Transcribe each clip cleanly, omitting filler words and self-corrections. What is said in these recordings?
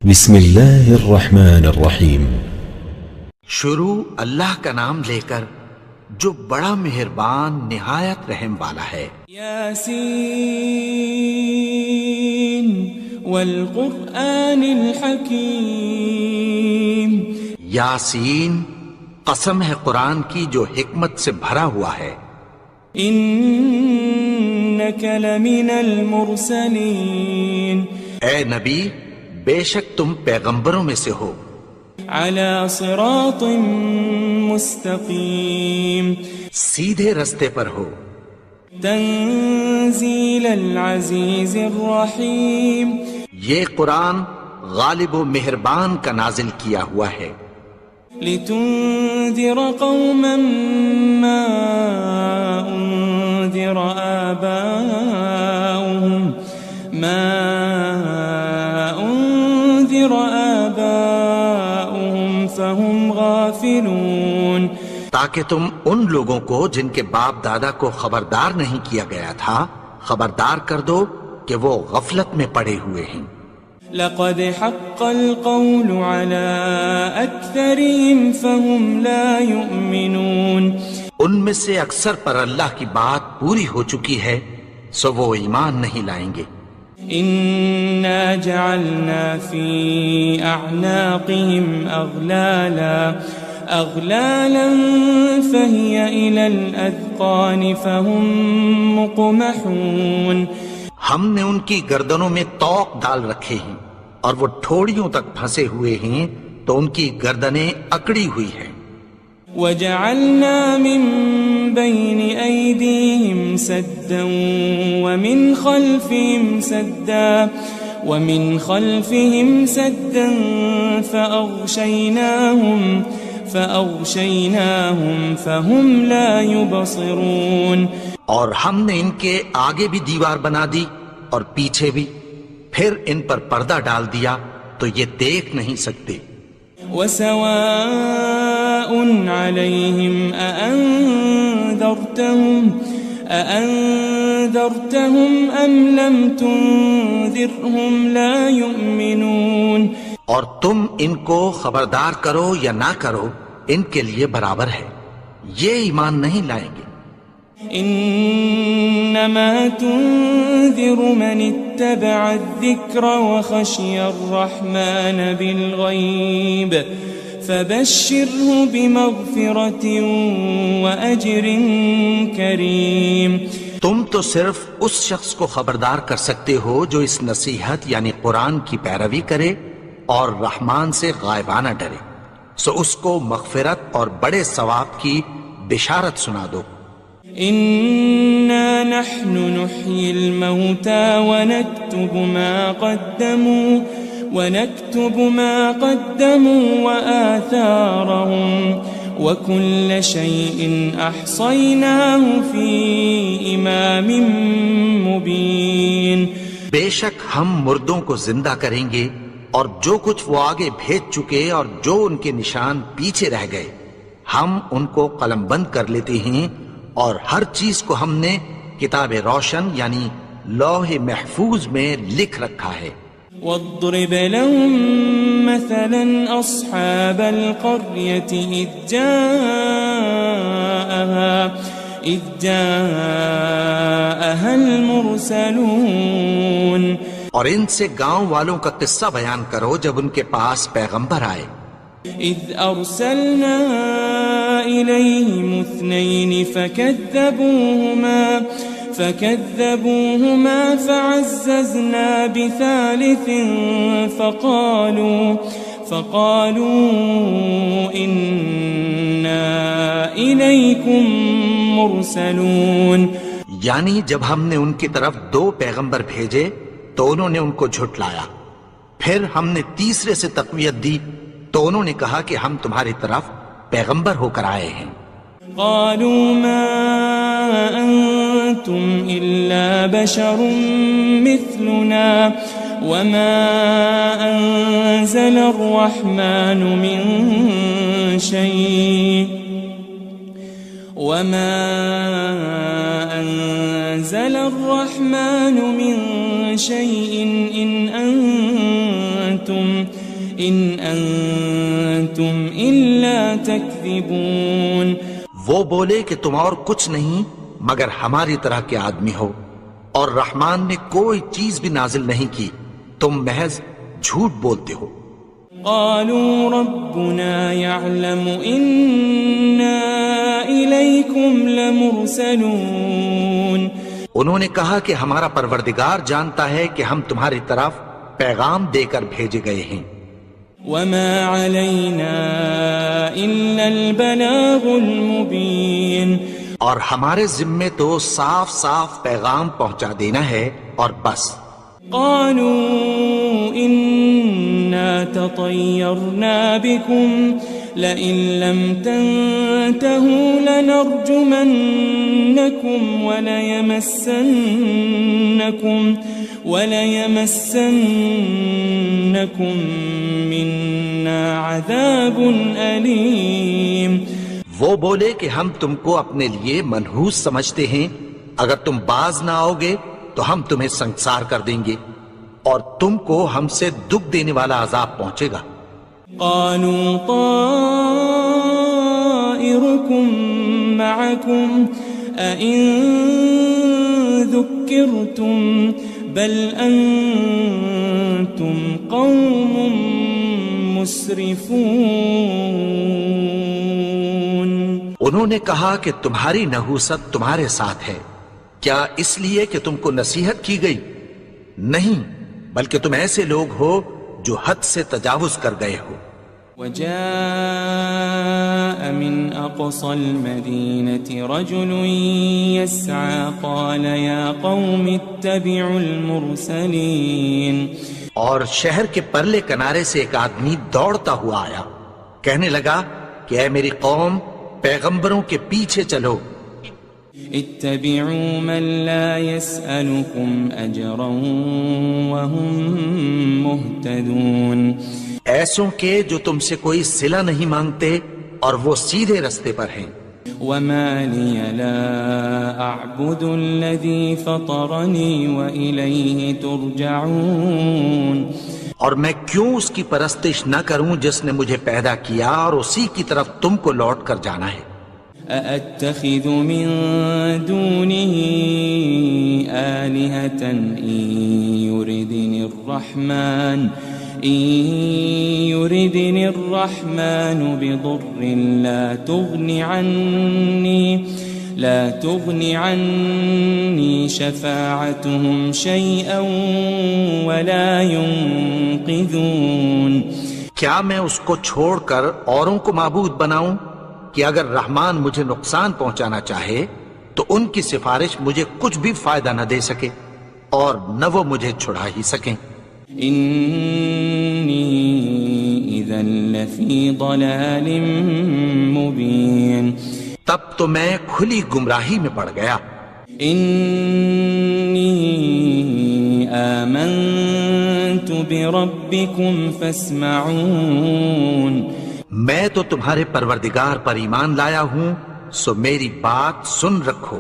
بسم اللہ الرحمن الرحیم۔ شروع اللہ کا نام لے کر جو بڑا مہربان نہایت رحم والا ہے۔ یاسین والقرآن الحکیم۔ یاسین، قسم ہے قرآن کی جو حکمت سے بھرا ہوا ہے۔ انک لمن المرسلین۔ اے نبی، بے شک تم پیغمبروں میں سے ہو۔ علی صراط مستقیم۔ سیدھے رستے پر ہو۔ تنزیل العزیز الرحیم۔ یہ قرآن غالب و مہربان کا نازل کیا ہوا ہے۔ لتنذر قوما ما انذر آباؤهم فهم غافلون۔ تاکہ تم ان لوگوں کو جن کے باپ دادا کو خبردار نہیں کیا گیا تھا خبردار کر دو کہ وہ غفلت میں پڑے ہوئے ہیں۔ لقد حق القول على أكثرهم فهم لا يؤمنون۔ ان میں سے اکثر پر اللہ کی بات پوری ہو چکی ہے سو وہ ایمان نہیں لائیں گے۔ إنا جعلنا في أعناقهم أغلالا فهي إلى الأذقان فهم مقمحون۔ ہم نے ان کی گردنوں میں طوق ڈال رکھے ہیں اور وہ ٹھوڑیوں تک پھنسے ہوئے ہیں تو ان کی گردنیں اکڑی ہوئی ہیں۔ وجعلنا من بين أيديهم سدا ومن خلفهم سدا فأغشيناهم فهم لا يبصرون۔ اور ہم نے ان کے آگے بھی دیوار بنا دی اور پیچھے بھی، پھر ان پر پردہ ڈال دیا تو یہ دیکھ نہیں سکتے۔ وسواء عليهم أأنذرتهم أم لم تنذرهم لا يؤمنون۔ اور تم ان کو خبردار کرو یا نہ کرو ان کے لیے برابر ہے، یہ ایمان نہیں لائیں گے۔ انما تنذر من اتبع الذکر وخشی الرحمن بالغیب فبشره بمغفرة وأجر کریم۔ تم تو صرف اس شخص کو خبردار کر سکتے ہو جو اس نصیحت یعنی قرآن کی پیروی کرے اور رحمان سے غائبانہ ڈرے، سو اس کو مغفرت اور بڑے ثواب کی بشارت سنا دو۔ إنا نحن نحيي الموتى ونكتب ما قدموا وآثارهم وكل شيء أحصيناه في إمام مبين۔ بے شک ہم مردوں کو زندہ کریں گے اور جو کچھ وہ آگے بھیج چکے اور جو ان کے نشان پیچھے رہ گئے ہم ان کو قلم بند کر لیتے ہیں، اور ہر چیز کو ہم نے کتاب روشن یعنی لوح محفوظ میں لکھ رکھا ہے۔ واضرب لهم مثلا أصحاب القرية إذ جاءها المرسلون۔ اور ان سے گاؤں والوں کا قصہ بیان کرو جب ان کے پاس پیغمبر آئے۔ إذ أرسلنا إليهم 2 فكذبوهما فعززنا بثالث فقالوا إنا إليكم مرسلون۔ یعنی جب ہم نے ان کی طرف 2 پیغمبر بھیجے تو انہوں نے ان کو جھٹلایا، پھر ہم نے تیسرے سے تقویت دی تو انہوں نے کہا کہ ہم تمہاری طرف پیغمبر ہو کر آئے ہیں۔ قالوا ما أنتم إلا بشر مثلنا وما أنزل الرحمن من شيء إن أنتم أنتم إلا تكذبون. وہ بولے کہ تم اور کچھ نہیں مگر ہماری طرح کے آدمی ہو، اور رحمان نے کوئی چیز بھی نازل نہیں کی، تم محض جھوٹ بولتے ہو. قالوا ربنا يعلم إنا إليكم لمرسلون. انہوں نے کہا کہ ہمارا پروردگار جانتا ہے کہ ہم تمہاری طرف پیغام دے کر بھیجے گئے ہیں. وما علينا إلا البلاغ المبين. اور ہمارے ذمے تو صاف صاف پیغام پہنچا دینا ہے اور بس. قالوا إنا تطيرنا بكم لئن لم تنتهوا لنرجمنكم وليمسنكم منا عذاب أليم. وہ بولے کہ ہم تم کو اپنے لیے منحوس سمجھتے ہیں، اگر تم باز نہ آؤ گے تو ہم تمہیں سنسار کر دیں گے اور تم کو ہم سے دکھ دینے والا عذاب پہنچے گا. قالوا طائركم معكم أئن ذكرتم بل أنتم قوم مسرفون. انہوں نے کہا کہ تمہاری نحوست تمہارے ساتھ ہے، کیا اس لیے کہ تم کو نصیحت کی گئی؟ نہیں، بلکہ تم ایسے لوگ ہو جو حد سے تجاوز کر گئے ہو. وجاء من أقصى المدينة رجل يسعى قال يا قوم اتبعوا المرسلين. اور شہر کے پرلے کنارے سے ایک آدمی دوڑتا ہوا آیا، کہنے لگا کہ اے میری قوم، پیغمبروں کے پیچھے چلو. اتبعوا من لا يسألكم أجرا وهم مهتدون. ایسوں کے جو تم سے کوئی صلہ نہیں مانگتے اور وہ سیدھے رستے پر ہیں. وما لي لا أعبد الذي فطرني وإليه ترجعون. اور میں کیوں اس کی پرستش نہ کروں جس نے مجھے پیدا کیا اور اسی کی طرف تم کو لوٹ کر جانا ہے. أأتخذ من دونه آلهة إن يردني الرحمن بضر لا تغن عني شفاعتهم شيئا ولا ينقذون. کیا میں اس کو چھوڑ کر اوروں کو معبود بناؤں کہ اگر رحمان مجھے نقصان پہنچانا چاہے تو ان کی سفارش مجھے کچھ بھی فائدہ نہ دے سکے اور نہ وہ مجھے چھڑا ہی سکیں. إني إذا لفي ضلال مبين. تب تو میں کھلی گمراہی میں پڑ گیا. إني آمنت بربكم فاسمعون. میں تو تمہارے پروردگار پر ایمان لایا ہوں، سو میری بات سن رکھو.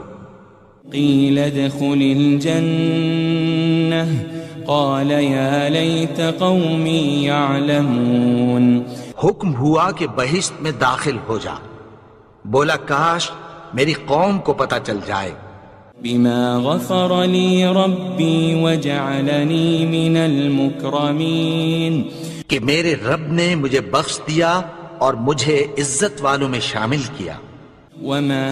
قيل ادخل الجنة قال يا ليت قومي يعلمون. حکم ہوا کہ بہشت میں داخل ہو جا. بولا کاش میری قوم کو پتہ چل جائے. بما غفر لي ربي وجعلني من المكرمين. کہ میرے رب نے مجھے بخش دیا اور مجھے عزت والوں میں شامل کیا. وما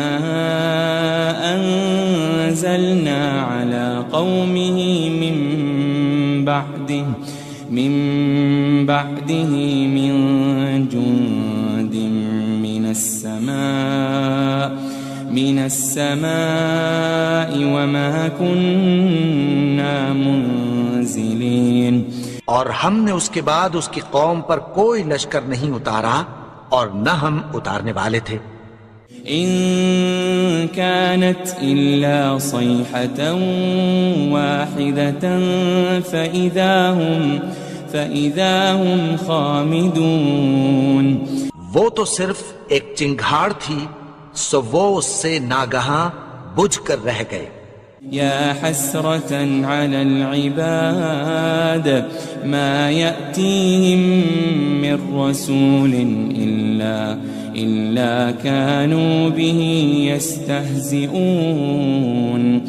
أنزلنا على قومه من بعده من جند من السماء وما كنا منزلين. اور ہم نے اس کے بعد اس کی قوم پر کوئی لشکر نہیں اتارا اور نہ ہم اتارنے والے تھے. إن كانت إلا صيحة واحدة فإذا هم خامدون. وہ تو صرف ایک چنگھاڑ تھی، سو وہ اس سے ناگہاں بجھ کر رہ گئے. يا حسرة على العباد ما يأتيهم من رسول إلا كانوا به يستهزئون.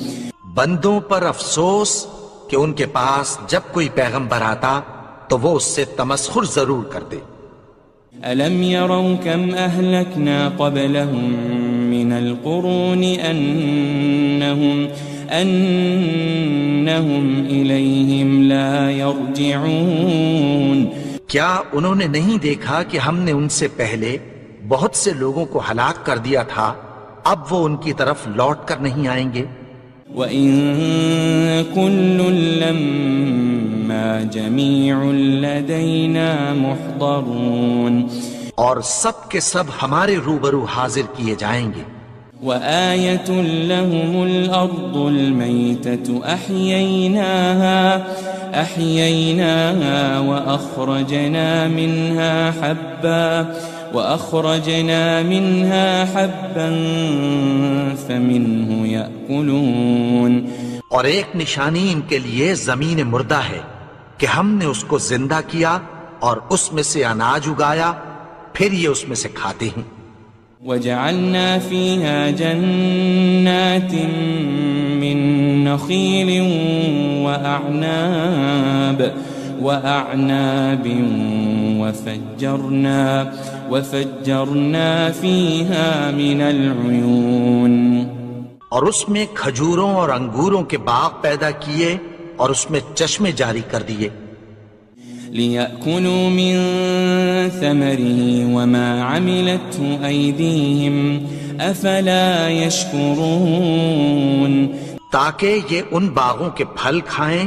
بندوں پر افسوس کہ ان کے پاس جب کوئی پیغمبر آتا تو وہ اس سے تمسخر ضرور کرتے. ألم يروا كم أهلكنا قبلهم من القرون أنهم إليهم لا يرجعون. کیا انہوں نے نہیں دیکھا کہ ہم نے ان سے پہلے بہت سے لوگوں کو ہلاک کر دیا تھا، اب وہ ان کی طرف لوٹ کر نہیں آئیں گے. وَإِن كُلٌّ لَمَّا جَمِيعٌ لَدَيْنَا مُحْضَرُونَ. اور سب کے سب ہمارے روبرو حاضر کیے جائیں گے. وَآيَةٌ لَهُمُ الْأَرْضُ الْمَيْتَةُ أَحْيَيْنَاهَا وَأَخْرَجْنَا مِنْهَا حَبًّا فَمِنْهُ يَأْكُلُونَ. اور ایک نشانی ان کے لیے زمین مردہ ہے کہ ہم نے اس کو زندہ کیا اور اس میں سے اناج اگایا، پھر یہ اس میں سے کھاتے ہیں. وَجَعَلْنَا فِيهَا جَنَّاتٍ مِّن نَخِيلٍ وَأَعْنَابٍ وَفَجَّرْنَا فِيهَا مِنَ الْعُيُونِ. اور اس میں کھجوروں اور انگوروں کے باغ پیدا کیے اور اس میں چشمے جاری کر دیے. لِيَأْكُلُوا مِن ثَمَرِهِ وَمَا عَمِلَتْهُ أَيْدِيهِمْ أَفَلَا يَشْكُرُونَ. تاکہ یہ ان باغوں کے پھل کھائیں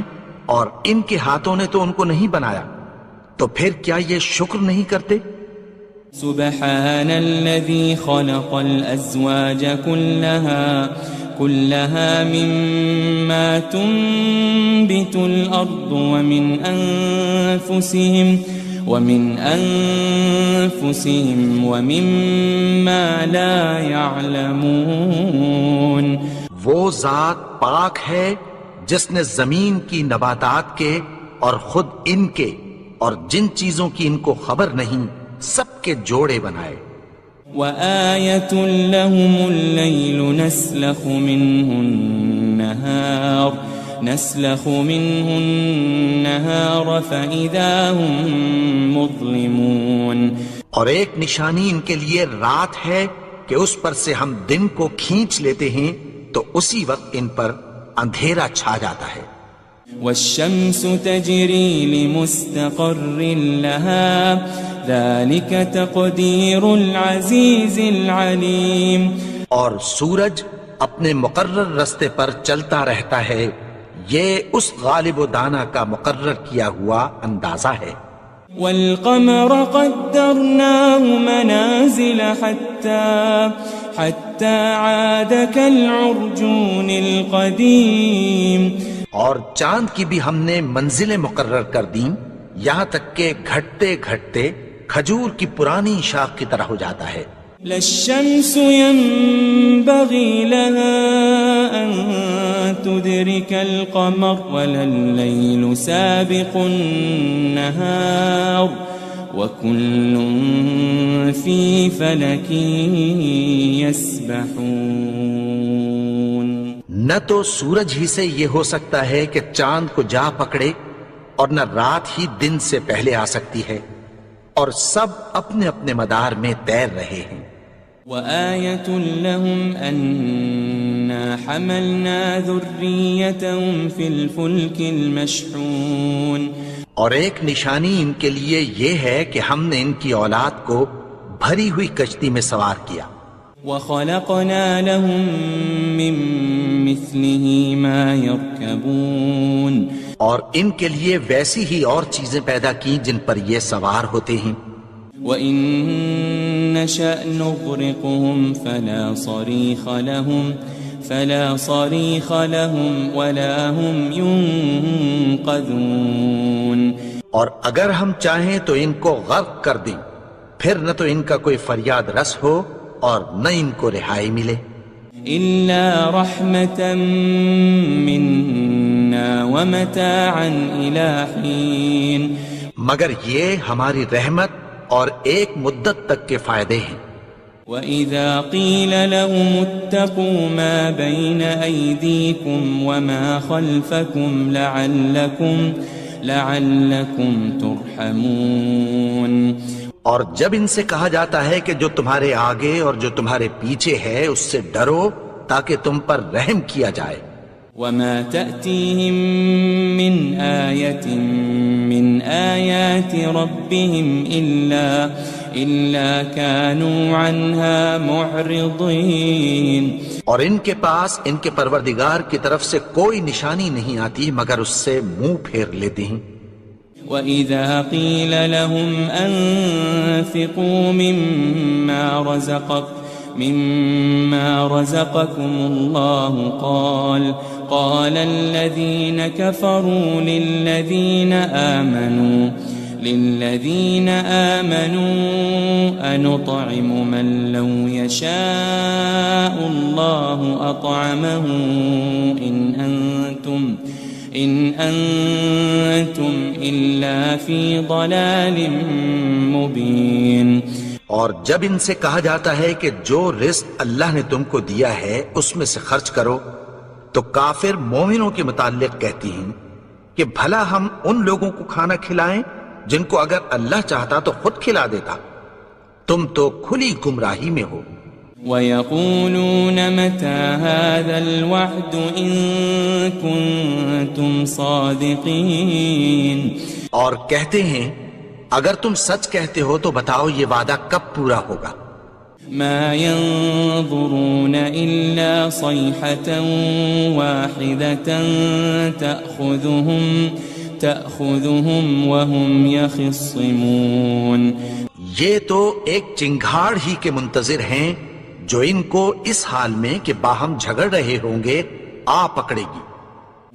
اور ان کے ہاتھوں نے تو ان کو نہیں بنایا، تو پھر کیا یہ شکر نہیں کرتے؟ سبحان الذي خلق الأزواج كلها مما تنبت الأرض ومن أنفسهم ومما لا يعلمون. وہ ذات پاک ہے جس نے زمین کی نباتات کے اور خود ان کے اور جن چیزوں کی ان کو خبر نہیں سب کے جوڑے بنائے. وَآيَةٌ لَهُمُ اللَّيْلُ نَسْلَخُ مِنْهُ النَّهَارَ فَإِذَا هُمْ مُظْلِمُونَ. اور ایک نشانی ان کے لیے رات ہے کہ اس پر سے ہم دن کو کھینچ لیتے ہیں تو اسی وقت ان پر اندھیرا چھا جاتا ہے. وَالشَّمْسُ تَجْرِي لِمُسْتَقَرٍّ لَهَا ذَلِكَ تَقْدِيرُ الْعَزِيزِ الْعَلِيمِ. اور سورج اپنے مقرر رستے پر چلتا رہتا ہے، یہ اس غالب و دانا کا مقرر کیا ہوا اندازہ ہے. وَالْقَمَرَ قَدَّرْنَاهُ مَنَازِلَ حَتَّى عَادَ كَالْعُرْجُونِ الْقَدِيمِ. اور چاند کی بھی ہم نے منزلیں مقرر کر دیں، یہاں تک کہ گھٹتے گھٹتے کھجور کی پرانی شاخ کی طرح ہو جاتا ہے. لَلشَّمْسُ يَنبَغِي لَهَا أَن تُدْرِكَ الْقَمَرَ وَلَلَّيْلُ سَابِقُ النَّهَارِ وَكُلٌّ فِي فَلَكٍ يَسْبَحُونَ. نہ تو سورج ہی سے یہ ہو سکتا ہے کہ چاند کو جا پکڑے، اور نہ رات ہی دن سے پہلے آ سکتی ہے، اور سب اپنے اپنے مدار میں تیر رہے ہیں. وَآيَةٌ لَهُمْ أَنَّا حَمَلْنَا ذُرِّيَّتَهُمْ فِي الْفُلْكِ الْمَشْحُونِ. اور ایک نشانی ان کے لیے یہ ہے کہ ہم نے ان کی اولاد کو بھری ہوئی کشتی میں سوار کیا. وَخَلَقْنَا لَهُم مِّن مِّثْلِهِ مَا يَرْكَبُونَ. اور ان کے لیے ویسی ہی اور چیزیں پیدا کی جن پر یہ سوار ہوتے ہیں. وَإِن نَّشَأْ نُغْرِقْهُمْ فَلَا صَرِيخَ لَهُمْ وَلَا هُمْ يُنقَذُونَ. اور اگر ہم چاہیں تو ان کو غرق کر دیں، پھر نہ تو ان کا کوئی فریاد رس ہو اور نہ ان کو رہائی ملے. إلا رحمة منا ومتاعا إلى حين مگر یہ ہماری رحمت اور ایک مدت تک کے فائدے ہیں. وَإِذَا قِيلَ لَهُمُ اتَّقُوا مَا بَيْنَ أَيْدِيكُمْ وَمَا خَلْفَكُمْ لَعَلَّكُمْ تُرْحَمُونَ. اور جب ان سے کہا جاتا ہے کہ جو تمہارے آگے اور جو تمہارے پیچھے ہے اس سے ڈرو تاکہ تم پر رحم کیا جائے. وَمَا تَأْتِيهِم مِّنْ آيَةٍ مِّنْ آيَاتِ رَبِّهِمْ إِلَّا كَانُوا عَنْهَا مُعْرِضِينَ. اور ان کے پاس ان کے پروردگار کی طرف سے کوئی نشانی نہیں آتی مگر اس سے منہ پھیر لیتے ہیں. وَإِذَا قِيلَ لَهُمْ أَنفِقُوا مِمَّا رَزَقَكُمُ اللَّهُ قَالَ الَّذِينَ كَفَرُوا لِلَّذِينَ آمَنُوا أَنُطْعِمُ مَن لَّوْ يَشَاءُ اللَّهُ أَطْعَمَهُ إِنْ أَنْتُمْ إِلَّا فِي ضَلَالٍ مُبِينٍ. اور جب ان سے کہا جاتا ہے کہ جو رزق اللہ نے تم کو دیا ہے اس میں سے خرچ کرو تو کافر مومنوں کے متعلق کہتی ہیں کہ بھلا ہم ان لوگوں کو کھانا کھلائیں جن کو اگر اللہ چاہتا تو خود کھلا دیتا. تم تو کھلی گمراہی میں ہو. وَيَقُولُونَ مَتَى هَذَا الْوَعْدُ إِن كُنتُمْ صَادِقِينَ. اور کہتے ہیں اگر تم سچ کہتے ہو تو بتاؤ یہ وعدہ کب پورا ہوگا. مَا يَنظُرُونَ إِلَّا صَيْحَةً وَاحِدَةً تَأْخُذُهُمْ وَهُمْ يَخِصِّمُونَ. یہ تو ایک چنگھاڑ ہی کے منتظر ہیں جو ان کو اس حال میں کہ باہم جھگڑ رہے ہوں گے آ پکڑے گی.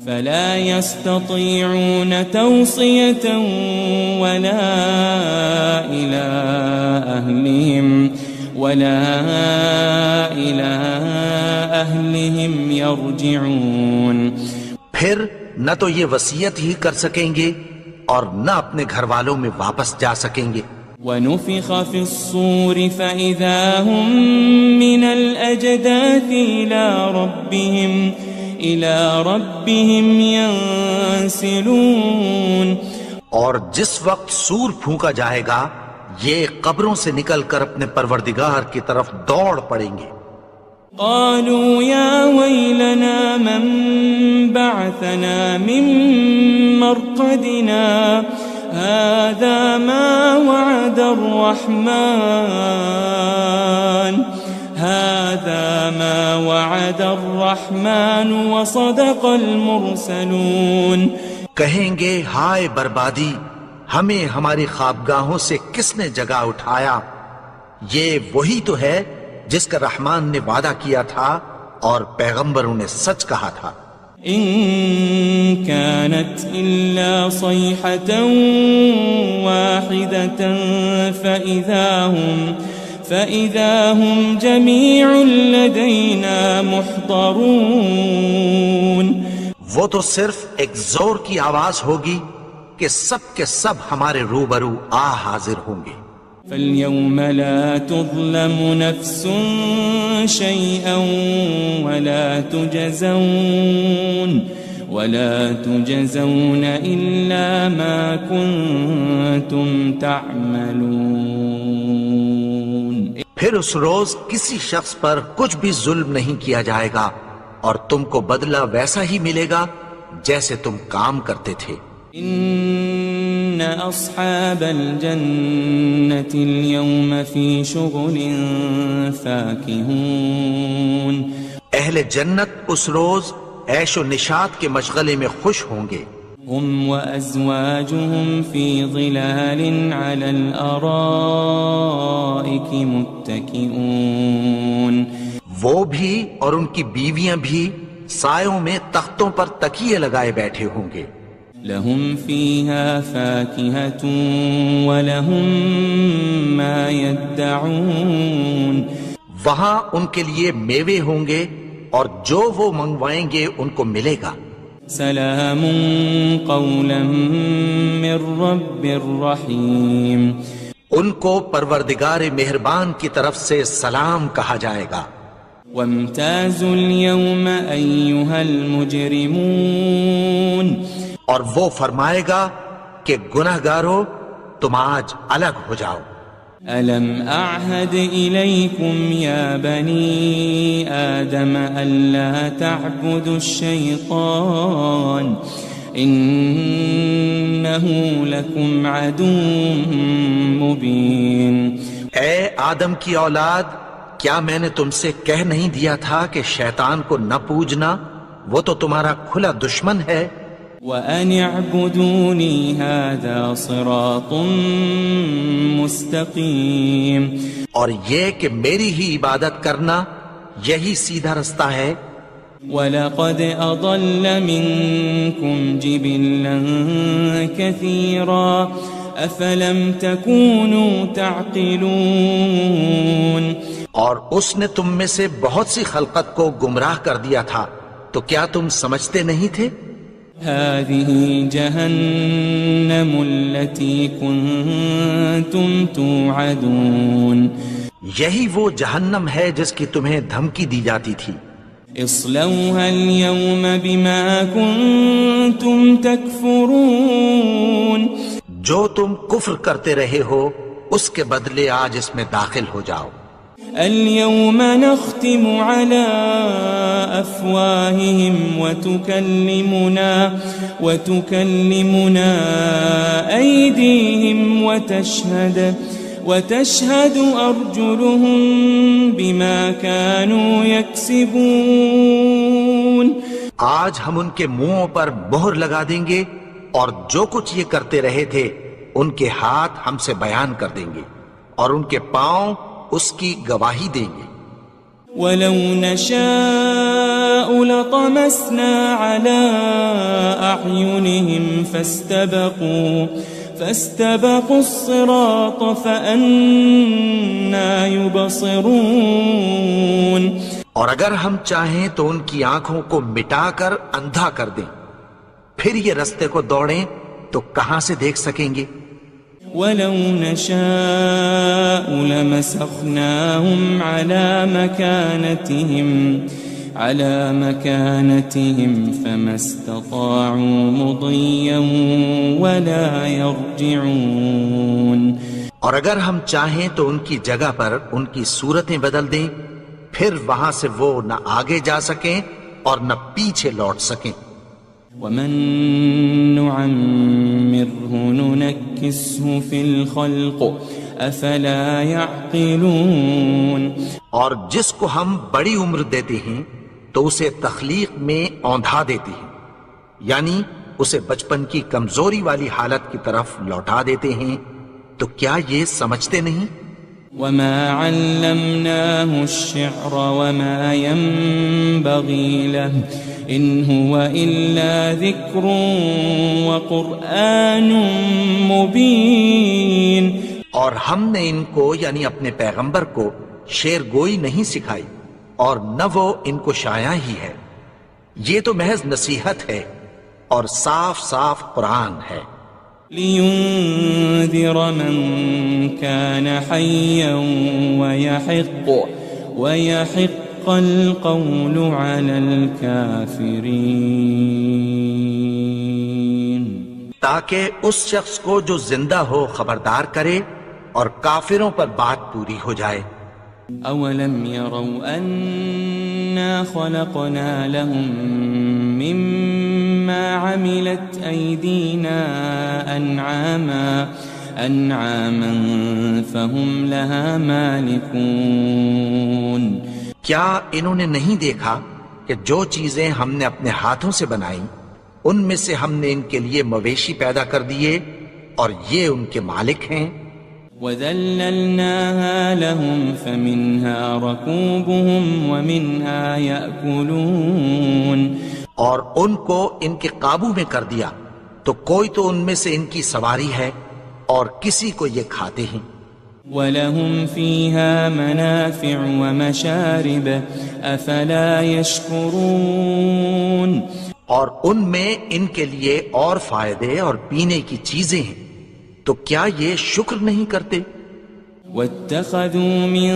فلا يستطيعون توصية ولا إلى أهلهم يرجعون. پھر نہ تو یہ وصیت ہی کر سکیں گے اور نہ اپنے گھر والوں میں واپس جا سکیں گے. وَنُفِخَ فِي الصُّورِ فَإِذَا هُم مِّنَ الْأَجْدَاثِ إِلَى رَبِّهِمْ يَنسِلُونَ. اور جس وقت سور پھونکا جائے گا یہ قبروں سے نکل کر اپنے پروردگار کی طرف دوڑ پڑیں گے. قالوا يا ويلنا من بعثنا من مرقدنا هذا ما وعد الرحمن وصدق المرسلون. کہیں گے ہائے بربادی ہمیں ہماری خوابگاہوں سے کس نے جگا اٹھایا. یہ وہی تو ہے جس کا رحمان نے وعدہ کیا تھا اور پیغمبروں نے سچ کہا تھا. ان كانت الا صيحة واحدة فإذا هم جميع لدينا محضرون. وہ تو صرف ایک زور کی آواز ہوگی کہ سب کے سب ہمارے روبرو حاضر ہوں گے. فاليوم لا تظلم نفس شيئا ولا تجزون إلا ما كنتم تعملون. پھر اس روز کسی شخص پر کچھ بھی ظلم نہیں کیا جائے گا اور تم کو بدلہ ویسا ہی ملے گا جیسے تم کام کرتے تھے. ان اصحاب الجنة اليوم في شغل فاكهون. اہل جنت اس روز عیش و نشاط کے مشغلے میں خوش ہوں گے. هم وازواجهم في ظلال على الارائك متكئون. وہ بھی اور ان کی بیویاں بھی سایوں میں تختوں پر تکیے لگائے بیٹھے ہوں گے. لهم فيها فاكهة ولهم ما يدعون. وہاں ان کے لیے میوے ہوں گے اور جو وہ منگوائیں گے ان کو ملے گا۔ سلام قولا من رب الرحیم، ان کو پروردگار مہربان کی طرف سے سلام کہا جائے گا۔ وامتازوا اليوم ایھا المجرمون، اور وہ فرمائے گا کہ گنہگارو تم آج الگ ہو جاؤ۔ ألم أعهد إليكم يا بني آدم ألا تعبدوا الشيطان إنه لكم عدو مبين۔ اے آدم کی اولاد، کیا میں نے تم سے کہہ نہیں دیا تھا کہ شیطان کو نہ پوجنا، وہ تو تمہارا کھلا دشمن ہے۔ وَأَنِ اعْبُدُونِي هَذَا صِرَاطٌ مُسْتَقِيمٌ، اور یہ کہ میری ہی عبادت کرنا یہی سیدھا رستہ ہے۔ وَلَقَدْ أَضَلَّ مِنكُمْ جِبِلًّا كَثِيرًا أَفَلَمْ تَكُونُوا تَعْقِلُونَ، اور اس نے تم میں سے بہت سی خلقت کو گمراہ کر دیا تھا، تو کیا تم سمجھتے نہیں تھے؟ هذه جهنم التي كنتم توعدون، یہی وہ جہنم ہے جس کی تمہیں دھمکی دی جاتی تھی۔ اصلوها اليوم بما كنتم تكفرون، جو تم کفر کرتے رہے ہو اس کے بدلے آج اس میں داخل ہو جاؤ۔ اليوم نختم على أفواههم وتكلمنا أيديهم وتشهد أرجلهم بما كانوا يكسبون، آج ہم ان کے منہوں پر مہر لگا دیں گے اور جو کچھ یہ کرتے رہے تھے ان کے ہاتھ ہم سے بیان کر دیں گے اور ان کے پاؤں اس کی گواہی دیں گے۔ وَلَوْ نَشَاءُ لَطَمَسْنَا عَلَىٰ أَعْيُنِهِمْ فَاسْتَبَقُوا الصِّرَاطَ فَأَنَّىٰ يُبْصِرُونَ، اور اگر ہم چاہیں تو ان کی آنکھوں کو مٹا کر اندھا کر دیں، پھر یہ رستے کو دوڑیں تو کہاں سے دیکھ سکیں گے؟ وَلَوْ نَشَاءُ لَمَسَخْنَاهُمْ عَلَى مَكَانَتِهِمْ فَمَا اسْتَطَاعُوا مُضِيًّا وَلَا يَرْجِعُونَ، اور اگر ہم چاہیں تو ان کی جگہ پر ان کی صورتیں بدل دیں، پھر وہاں سے وہ نہ آگے جا سکیں اور نہ پیچھے لوٹ سکیں۔ وَمَن نُعَمِّرْهُ نُنَكِّسْهُ فِي الْخَلْقِ أَفَلَا يَعْقِلُونَ، اور جس کو ہم بڑی عمر دیتے ہیں تو اسے تخلیق میں اوندھا دیتے ہیں، یعنی اسے بچپن کی کمزوری والی حالت کی طرف لوٹا دیتے ہیں، تو کیا یہ سمجھتے نہیں؟ وَمَا عَلَّمْنَاهُ الشِّعْرَ وَمَا يَنبَغِي لَهُ إِنْ هُوَ إِلَّا ذِكْرٌ وَقُرْآنٌ مُبِينٌ، اور ہم نے ان کو یعنی اپنے پیغمبر کو شعر گوئی نہیں سکھائی اور نہ وہ ان کو شایع ہی ہے، یہ تو محض نصیحت ہے اور صاف صاف قرآن ہے۔ لِيُنذِرَ مَن كَانَ حَيًّا وَيَحِقَّ الْقَوْلُ عَلَى الْكَافِرِينَ، تاکہ اس شخص کو جو زندہ ہو خبردار کرے اور کافروں پر بات پوری ہو جائے۔ أَوَلَمْ يَرَوْا أَنَّا خَلَقْنَا لَهُم مِّمَّا عَمِلَتْ أَيْدِينَا أَنْعَامًا فَهُمْ لَهَا مَالِكُونَ، کیا انہوں نے نہیں دیکھا کہ جو چیزیں ہم نے اپنے ہاتھوں سے بنائیں ان میں سے ہم نے ان کے لیے مویشی پیدا کر دیے اور یہ ان کے مالک ہیں۔ وَذَلَّلْنَاهَا لَهُمْ فَمِنْهَا رَكُوبُهُمْ وَمِنْهَا يَأْكُلُونَ، اور ان کو ان کے قابو میں کر دیا تو کوئی تو ان میں سے ان کی سواری ہے اور کسی کو یہ کھاتے ہیں۔ وَلَهُمْ فِيهَا مَنَافِعُ وَمَشَارِبُ أَفَلَا يَشْكُرُونَ اور ان میں ان کے لیے اور فائدے اور پینے کی چیزیں ہیں، تو کیا یہ شکر نہیں کرتے؟ وَاتَّخَذُوا مِن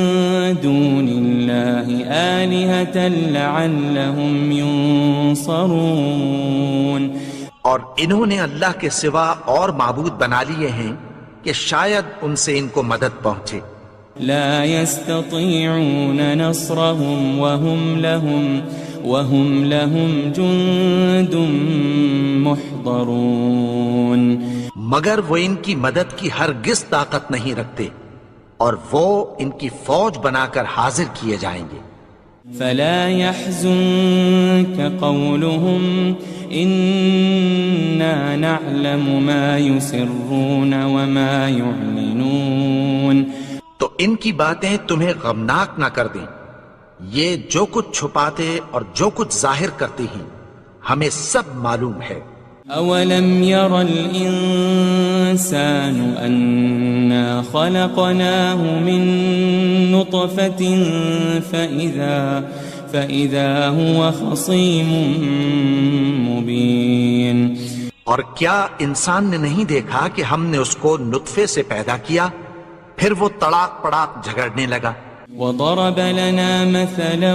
دُونِ اللَّهِ آلِهَةً لَعَلَّهُمْ يُنصَرُونَ اور انہوں نے اللہ کے سوا اور معبود بنا لیے ہیں کہ شاید ان سے ان کو مدد پہنچے۔ لا يستطيعون نصرهم وهم لهم جند محضرون مگر وہ ان کی مدد کی ہرگز طاقت نہیں رکھتے، اور وہ ان کی فوج بنا کر حاضر کیے جائیں گے۔ فلا يحزنك قولهم إنا نعلم ما يسرون وما يعلنون تو ان کی باتیں تمہیں غمناک نہ کر دیں، یہ جو کچھ چھپاتے اور جو کچھ ظاہر کرتے ہیں ہمیں سب معلوم ہے۔ أولم ير الإنسان أنا خلقناه من نطفة فإذا هو خصيم مبين اور کیا انسان نے نہیں دیکھا کہ ہم نے اس کو نطفے سے پیدا کیا، پھر وہ تڑاک پڑاک جھگڑنے لگا۔ وضرب لنا مثلا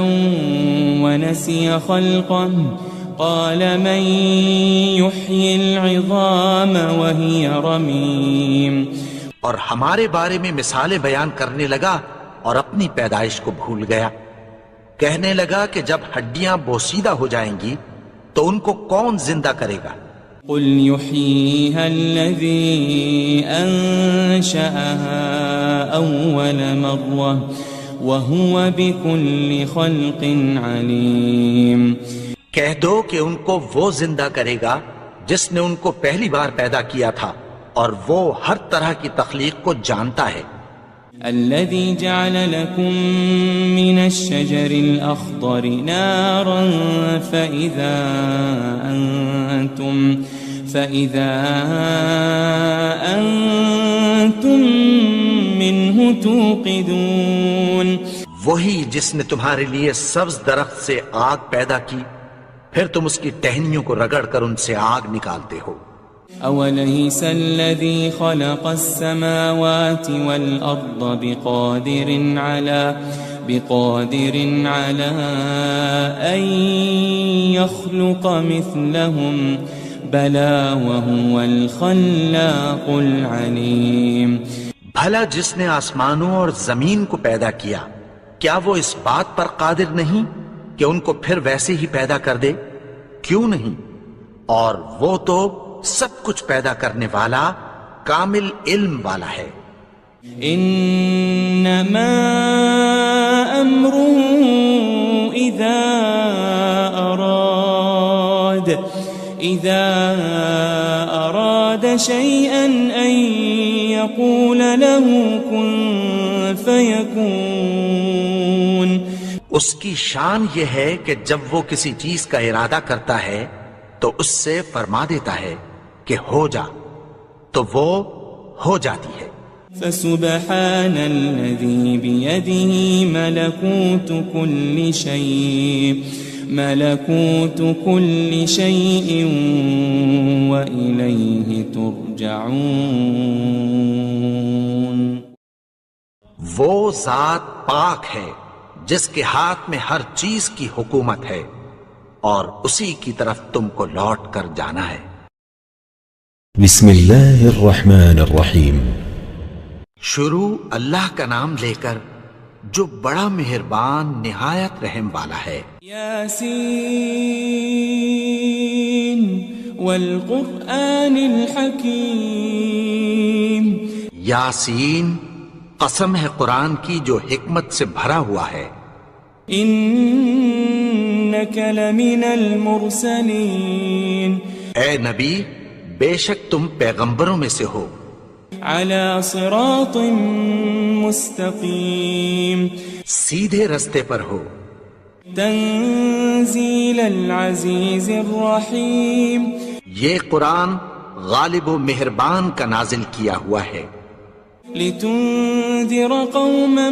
ونسي خلقه قال من يحيي العظام وهي رميم اور ہمارے بارے میں مثالیں بیان کرنے لگا اور اپنی پیدائش کو بھول گیا۔ کہنے لگا کہ جب ہڈیاں بوسیدہ ہو جائیں گی تو ان کو کون زندہ کرے گا؟ قل يحييها الذي أنشأها أول مرة وهو بكل خلق عليم کہہ دو کہ ان کو وہ زندہ کرے گا جس نے ان کو پہلی بار پیدا کیا تھا، اور وہ ہر طرح کی تخلیق کو جانتا ہے۔ الذي جعل لكم من الشجر الأخضر نارا فإذا أنتم منه توقدون وہی جس نے تمہارے لیے سبز درخت سے آگ پیدا کی، پھر تم اس کی ٹہنیوں کو رگڑ کر ان سے آگ نکالتے ہو۔ أوليس الذي خلق السماوات والأرض بقادر على أن يخلق مثلهم بلى وهو الخلاق العليم بھلا جس نے آسمانوں اور زمین کو پیدا کیا، کیا وہ اس بات پر قادر نہیں کہ ان کو پھر ویسے ہی پیدا کر دے؟ کیوں نہیں؟ اور وہ تو سب کچھ پیدا کرنے والا، کامل علم والا ہے۔ انما امره اذا اراد شيئا ان يقول له كن فيكون اس کی شان یہ ہے کہ جب وہ کسی چیز کا ارادہ کرتا ہے تو اس سے فرما دیتا ہے کہ ہو جا، تو وہ ہو جاتی ہے۔ فسبحان الذي بيده ملكوت كل شيء وإليه ترجعون وہ ذات پاک ہے جس کے ہاتھ میں ہر چیز کی حکومت ہے، اور اسی کی طرف تم کو لوٹ کر جانا ہے۔ بسم اللہ الرحمن الرحیم۔ شروع اللہ کا نام لے کر جو بڑا مہربان نہایت رحم والا ہے۔ یاسین والقرآن الحکیم۔ یاسین، قسم ہے قرآن کی جو حکمت سے بھرا ہوا ہے۔ انک لمن المرسلین۔ اے نبی، بے شک تم پیغمبروں میں سے ہو۔ علی صراط مستقیم۔ سیدھے رستے پر ہو۔ تنزیل العزیز الرحیم۔ یہ قرآن غالب و مہربان کا نازل کیا ہوا ہے۔ لتنذر قوما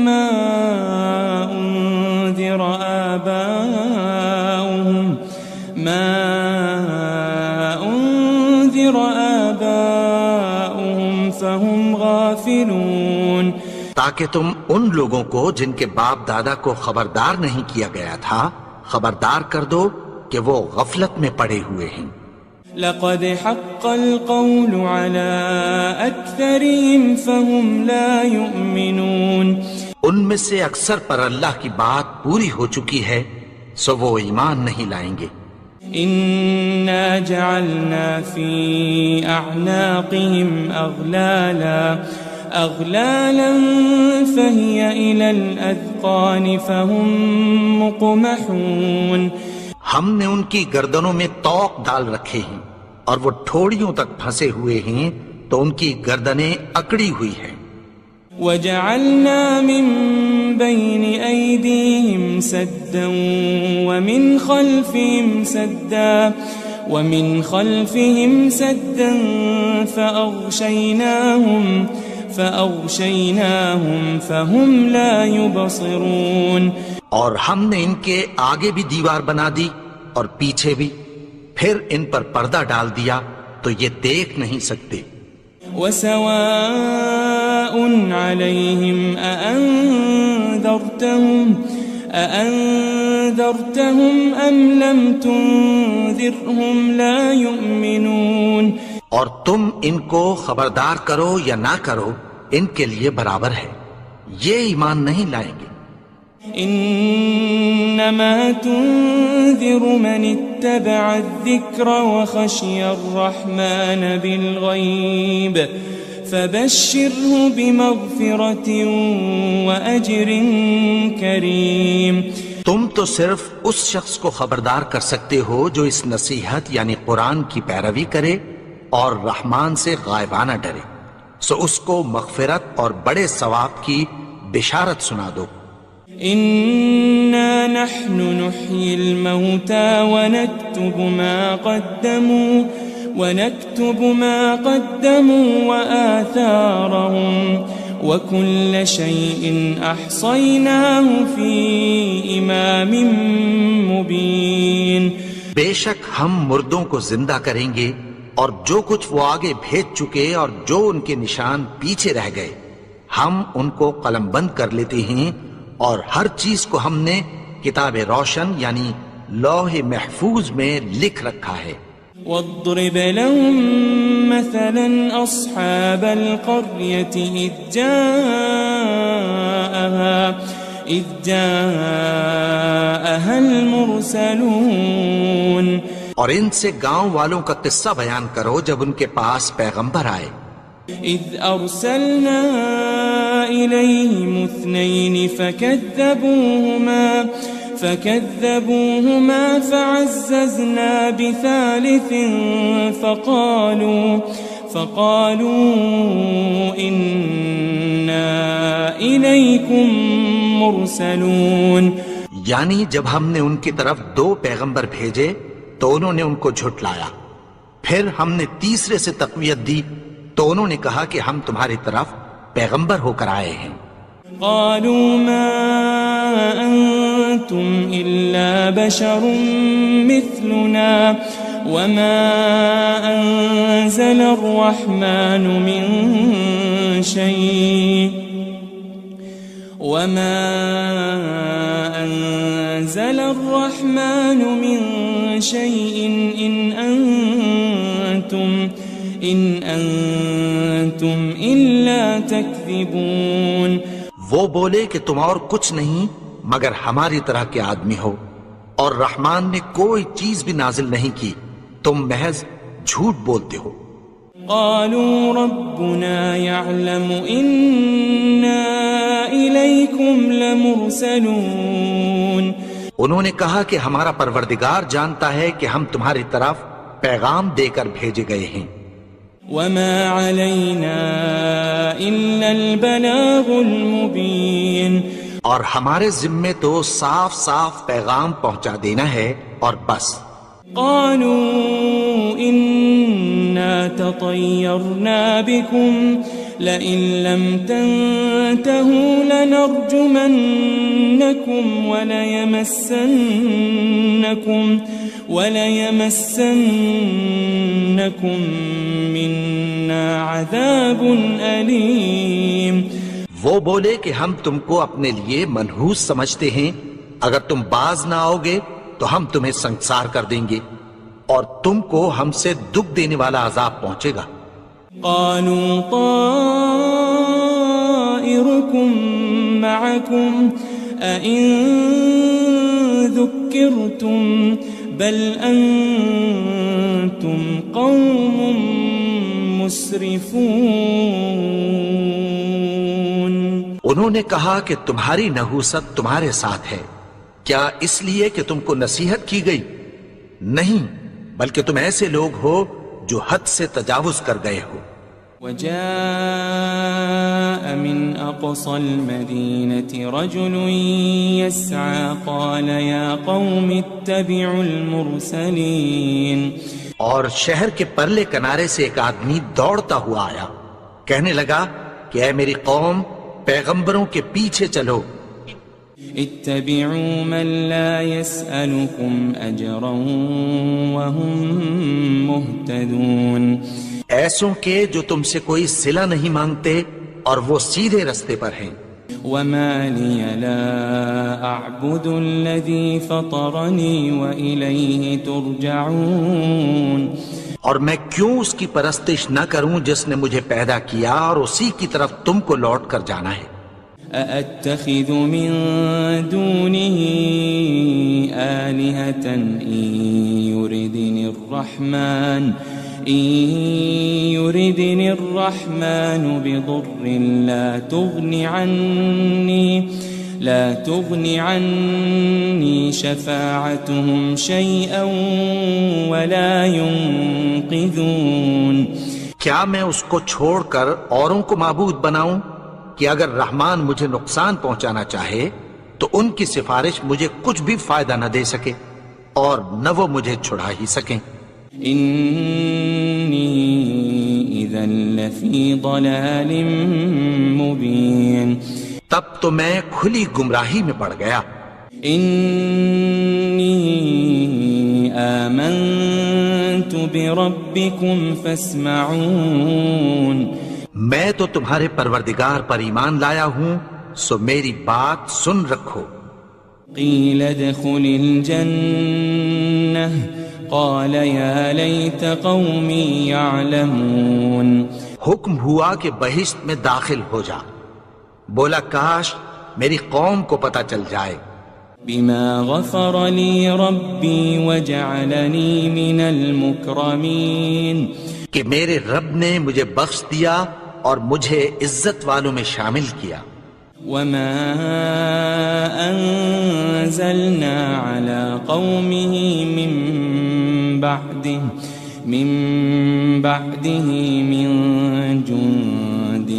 ما أنذر آباؤهم فهم غافلون، تاکہ تم ان لوگوں کو جن کے باپ دادا کو خبردار نہیں کیا گیا تھا خبردار کر دو کہ وہ غفلت میں پڑے ہوئے ہیں۔ لقد حق القول على أكثرهم فهم لا يؤمنون، ان میں سے اکثر پر اللہ کی بات پوری ہو چکی ہے سو وہ ایمان نہیں لائیں گے۔ إنا جعلنا في أعناقهم أغلالا فهي إلى الأذقان فهم مقمحون، ہم نے ان کی گردنوں میں طوق ڈال رکھے ہیں اور وہ ٹھوڑیوں تک پھنسے ہوئے ہیں تو ان کی گردنیں اکڑی ہوئی ہیں۔ وجعلنا من بين أيديهم سدا ومن خلفهم سدا فأغشيناهم فهم لا يبصرون، اور ہم نے ان کے آگے بھی دیوار بنا دی اور پیچھے بھی، پھر ان پر پردہ ڈال دیا تو یہ دیکھ نہیں سکتے۔ وسواء عليهم أأنذرتهم أم لم تنذرهم لا يؤمنون، اور تم ان کو خبردار کرو یا نہ کرو ان کے لیے برابر ہے، یہ ایمان نہیں لائیں گے۔ انما تنذر من اتبع الذکر وخشی الرحمن بالغیب فبشره بمغفرة واجر کریم، تم تو صرف اس شخص کو خبردار کر سکتے ہو جو اس نصیحت یعنی قرآن کی پیروی کرے اور رحمان سے غائبانہ ڈرے، سو اس کو مغفرت اور بڑے ثواب کی بشارت سنا دو۔ إنا نحن نحيي الموتى ونكتب ما قدموا وآثارهم وكل شيء أحصيناه في إمام مبين، بے شک ہم مردوں کو زندہ کریں گے اور جو کچھ وہ آگے بھیج چکے اور جو ان کے نشان پیچھے رہ گئے ہم ان کو قلم بند کر لیتے ہیں، اور ہر چیز کو ہم نے کتاب روشن یعنی لوح محفوظ میں لکھ رکھا ہے۔ واضرب لهم مثلا أصحاب القرية إذ جاءها المرسلون، اور ان سے گاؤں والوں کا قصہ بیان کرو جب ان کے پاس پیغمبر آئے۔ إذ أرسلنا إليهم 2 فكذبوهما فعززنا بثالث فقالوا إنا إليكم مرسلون، یعنی جب ہم نے ان کی طرف 2 پیغمبر بھیجے تو انہوں نے ان کو جھٹلایا، پھر ہم نے تیسرے سے تقویت دی تو انہوں نے کہا کہ ہم تمہاری طرف پیغمبر ہو کر آئے ہیں۔ قالوا ما أنتم إلا بشر مثلنا وما أنزل الرحمن من شيء إن أنتم إلا تكذبون، وہ بولے کہ تم اور کچھ نہیں مگر ہماری طرح کے آدمی ہو، اور رحمان نے کوئی چیز بھی نازل نہیں کی، تم محض جھوٹ بولتے ہو۔ قالوا ربنا يعلم إنا إليكم لمرسلون، انہوں نے کہا کہ ہمارا پروردگار جانتا ہے کہ ہم تمہاری طرف پیغام دے کر بھیجے گئے ہیں۔ وما علينا إلا البلاغ المبين، اور ہمارے ذمے تو صاف صاف پیغام پہنچا دینا ہے اور بس۔ قالوا إنا تطيرنا بكم لئن لم تنتهوا لنرجمنكم وليمسنكم منا عذاب أليم. وہ بولے کہ ہم تم کو اپنے لیے منحوس سمجھتے ہیں، اگر تم باز نہ آؤ گے تو ہم تمہیں سنسار کر دیں گے اور تم کو ہم سے دکھ دینے والا عذاب پہنچے گا. قالوا طائركم معكم أئن ذكرتم بل أنتم قوم مسرفون. انہوں نے کہا کہ تمہاری نحوست تمہارے ساتھ ہے، کیا اس لیے کہ تم کو نصیحت کی گئی؟ نہیں، بلکہ تم ایسے لوگ ہو جو حد سے تجاوز کر گئے ہو. وجاء من أقصى المدينة رجل يسعى قال يا قوم اتبعوا المرسلين. اور شہر کے پرلے کنارے سے ایک آدمی دوڑتا ہوا آیا، کہنے لگا کہ اے میری قوم، پیغمبروں کے پیچھے چلو. اتبعوا من لا يسألكم أجرا وهم مهتدون. ایسوں کے جو تم سے کوئی صلہ نہیں مانگتے اور وہ سیدھے رستے پر ہیں. وما لي لا أعبد الذي فطرني وإليه ترجعون. اور میں کیوں اس کی پرستش نہ کروں جس نے مجھے پیدا کیا اور اسی کی طرف تم کو لوٹ کر جانا ہے. أأتخذ من دونه آلهة إن يردني الرحمن بضر لا تغن عني شفاعتهم شيئا ولا ينقذون. کیا میں اس کو چھوڑ کر اوروں کو معبود بناؤں کہ اگر رحمان مجھے نقصان پہنچانا چاہے تو ان کی سفارش مجھے کچھ بھی فائدہ نہ دے سکے اور نہ وہ مجھے چھڑا ہی سکیں. إني إذا لفي ضلال مبين. تب تو میں کھلی گمراہی میں پڑ گیا. إني آمنت بربكم فاسمعون. میں تو تمہارے پروردگار پر ایمان لایا ہوں، سو میری بات سن رکھو. قيل ادخل الجنة قال يا ليت قومي يعلمون. حکم ہوا کہ بہشت میں داخل ہو جا. بولا کاش میری قوم کو پتہ چل جائے. بما غفر لي ربي وجعلني من المكرمين. کہ میرے رب نے مجھے بخش دیا اور مجھے عزت والوں میں شامل کیا. وما أنزلنا على قومه من بعده من جند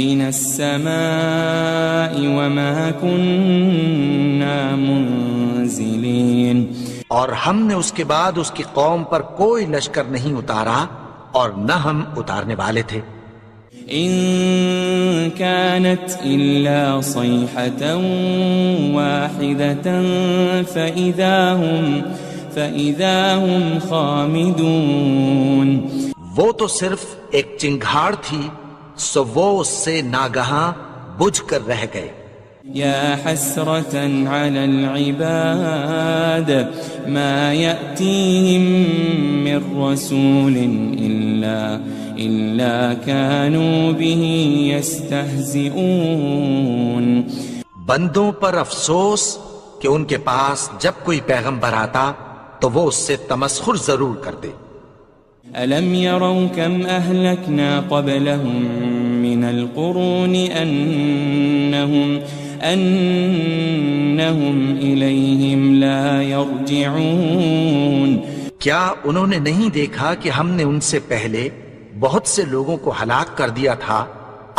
من السماء وما كنا منزلين. اور ہم نے اس کے بعد اس کی قوم پر کوئی لشکر نہیں اتارا اور نہ ہم اتارنے والے تھے. إن كانت إلا صيحة واحدة فإذا هم خامدون. وہ تو صرف ایک چنگھاڑ تھی، سو وہ اس سے ناگہاں بجھ کر رہ گئے. يا حسرة على العباد ما يأتيهم من رسول إلا كانوا به يستهزئون. بندوں پر افسوس کہ ان کے پاس جب کوئی پیغمبر آتا تو وہ اس سے تمسخر ضرور کرتے. ألم يروا كم أهلكنا قبلهم من القرون أنهم إليهم لا يرجعون. کیا انہوں نے نہیں دیکھا کہ ہم نے ان سے پہلے بہت سے لوگوں کو ہلاک کر دیا تھا،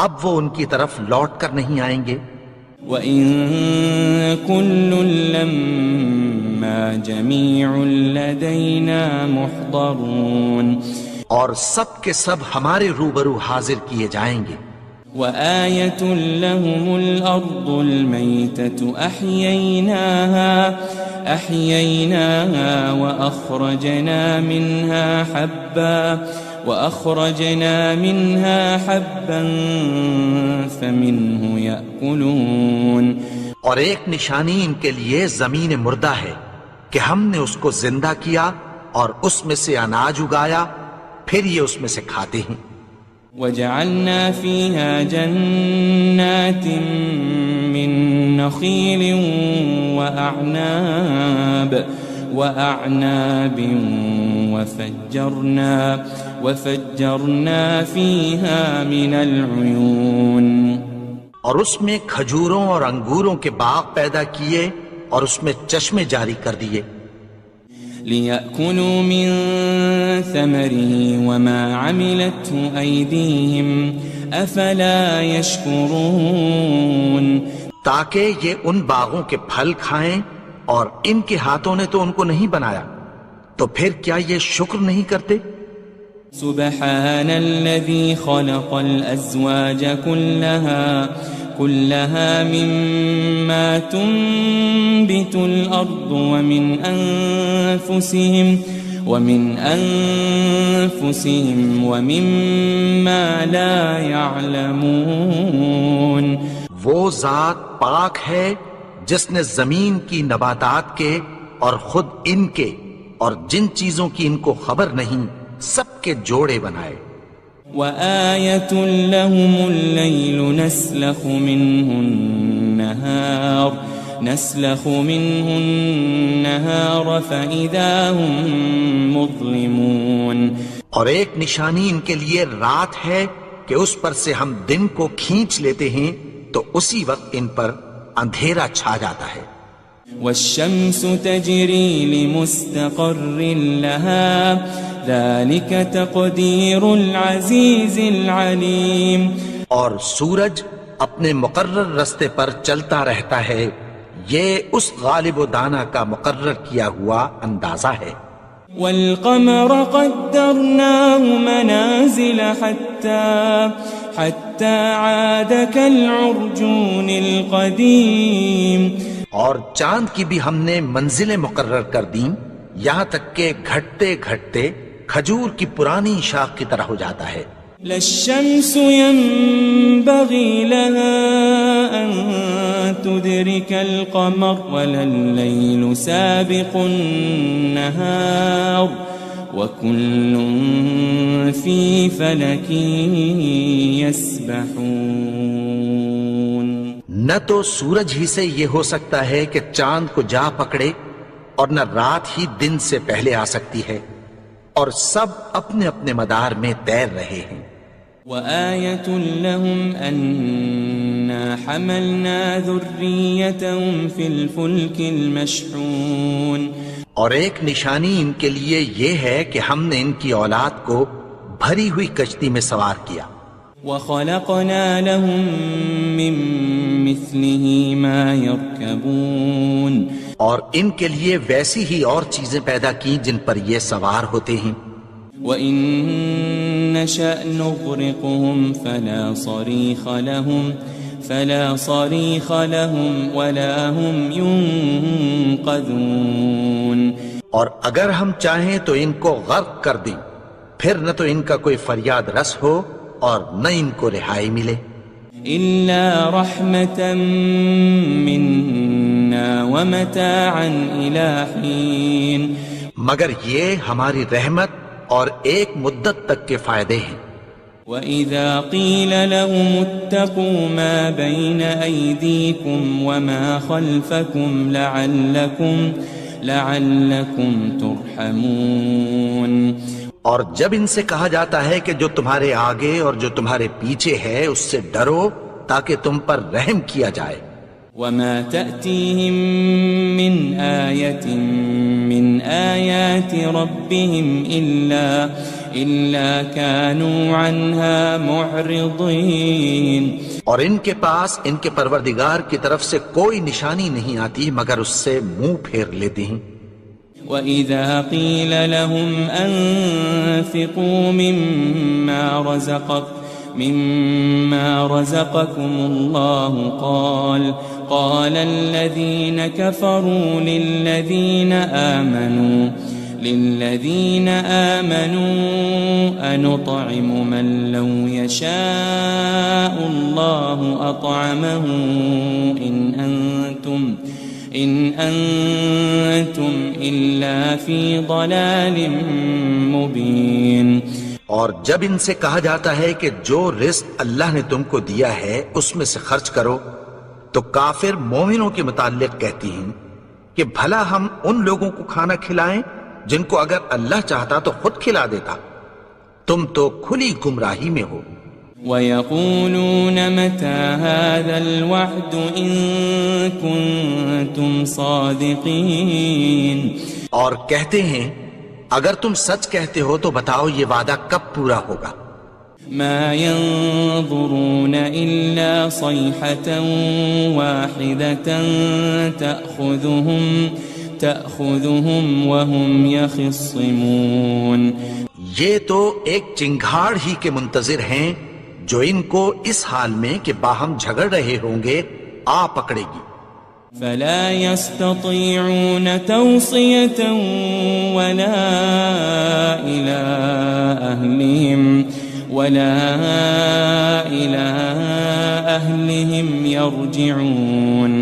اب وہ ان کی طرف لوٹ کر نہیں آئیں گے. وَإِن كُلٌّ لَمَّا جَمِيعٌ لَدَيْنَا مُحْضَرُونَ. اور سب کے سب ہمارے روبرو حاضر کیے جائیں گے. وآية لهم الأرض الميتة أحييناها وأخرجنا منها حبا فمنه يأكلون. اور ایک نشانی ان کے لیے زمین مردہ ہے کہ ہم نے اس کو زندہ کیا اور اس میں سے اناج اگایا، پھر یہ اس میں سے کھاتے ہیں. وجعلنا فيها جنات من نخيل وأعناب وفجرنا فيها من العيون. اور اس میں کھجوروں اور انگوروں کے باغ پیدا کیے اور اس میں چشمے جاری کر دیے. لِيَأْكُلُوا مِن ثَمَرِهِ وَمَا عَمِلَتْهُ أَيْدِيهِمْ أَفَلَا يَشْكُرُونَ. تاکہ یہ ان باغوں کے پھل کھائیں اور ان کے ہاتھوں نے تو ان کو نہیں بنایا، تو پھر کیا یہ شکر نہیں کرتے؟ سبحان الذي خلق الأزواج كلها مما تنبت الأرض ومن أنفسهم ومما لا يعلمون. وہ ذات پاک ہے جس نے زمین کی نباتات کے اور خود ان کے اور جن چیزوں کی ان کو خبر نہیں سب کے جوڑے بنائے. وآية لهم الليل نسلخ منه النهار فإذا هم مظلمون. اور ایک نشانی ان کے لیے رات ہے کہ اس پر سے ہم دن کو کھینچ لیتے ہیں تو اسی وقت ان پر اندھیرا چھا جاتا ہے. والشمس تجري لمستقر لها ذلك تقدير العزيز العليم. اور سورج اپنے مقرر رستے پر چلتا رہتا ہے، یہ اس غالب و دانا کا مقرر کیا ہوا اندازہ ہے. والقمر قدرناه منازل حتى عاد كالعرجون القديم. اور چاند کی بھی ہم نے منزلیں مقرر کر دیں یہاں تک کہ گھٹتے گھٹتے کھجور کی پرانی شاخ کی طرح ہو جاتا ہے. للشمس ينبغي لها أن تدرك القمر ولا الليل سابق النهار وكل في فلك يسبحون. نہ تو سورج ہی سے یہ ہو سکتا ہے کہ چاند کو جا پکڑے اور نہ رات ہی دن سے پہلے آ سکتی ہے، اور سب اپنے اپنے مدار میں تیر رہے ہیں. وآية لهم أنا حملنا ذريتهم في الفلك المشحون. اور ایک نشانی ان کے لیے یہ ہے کہ ہم نے ان کی اولاد کو بھری ہوئی کشتی میں سوار کیا. وخلقنا لهم من مثله ما يركبون. اور ان کے لیے ویسی ہی اور چیزیں پیدا کی جن پر یہ سوار ہوتے ہیں. وَإِن نَّشَأْ نُغْرِقْهُمْ فَلَا صَرِيخَ لَهُمْ وَلَا هُمْ يُنقَذُونَ. اور اگر ہم چاہیں تو ان کو غرق کر دیں، پھر نہ تو ان کا کوئی فریاد رس ہو اور نہ ان کو رہائی ملے. إِلَّا رَحْمَةً مِّنَّا وَمَتَاعًا إِلَى حِينٍ. مگر یہ ہماری رحمت اور ایک مدت تک کے فائدے ہیں. وَإِذَا قِيلَ لَهُمُ اتَّقُوا مَا بَيْنَ أَيْدِيكُمْ وَمَا خَلْفَكُمْ لَعَلَّكُمْ تُرْحَمُونَ. اور جب ان سے کہا جاتا ہے کہ جو تمہارے آگے اور جو تمہارے پیچھے ہے اس سے ڈرو تاکہ تم پر رحم کیا جائے. وَمَا تَأْتِيهِم مِّنْ آيَةٍ مِّنْ آيَاتِ رَبِّهِمْ إِلَّا كَانُوا عَنْهَا مُعْرِضِينَ. اور ان کے پاس ان کے پروردگار کی طرف سے کوئی نشانی نہیں آتی مگر اس سے منہ پھیر لیتے ہیں. وَإِذَا قِيلَ لَهُمْ أَنفِقُوا مِمَّا رَزَقَكُمُ اللَّهُ قَالَ الَّذِينَ كَفَرُوا لِلَّذِينَ آمَنُوا أَنُطْعِمُ مَن لَّوْ يَشَاءُ اللَّهُ أَطْعَمَهُ إِنْ أَنْتُمْ إِلَّا فِي ضَلَالٍ مُبِينٍ۔ اور جب ان سے کہا جاتا ہے کہ جو رزق اللہ نے تم کو دیا ہے اس میں سے خرچ کرو، تو کافر مومنوں کے متعلق کہتی ہیں کہ بھلا ہم ان لوگوں کو کھانا کھلائیں جن کو اگر اللہ چاہتا تو خود کھلا دیتا، تم تو کھلی گمراہی میں ہو۔ وَيَقُولُونَ مَتَى هَذَا الْوَعْدُ إِن كُنتُمْ صَادِقِينَ، اور کہتے ہیں اگر تم سچ کہتے ہو تو بتاؤ یہ وعدہ کب پورا ہوگا۔ مَا يَنظُرُونَ إِلَّا صَيْحَةً وَاحِدَةً تَأْخُذُهُمْ وَهُمْ يَخِصِّمُونَ، یہ تو ایک چنگھاڑ ہی کے منتظر ہیں جو ان کو اس حال میں کہ باہم جھگڑ رہے ہوں گے آ پکڑے گی۔ فَلَا يَسْتَطِيعُونَ تَوْصِيَةً وَلَا إِلَىٰ أَهْلِهِمْ يَرْجِعُونَ،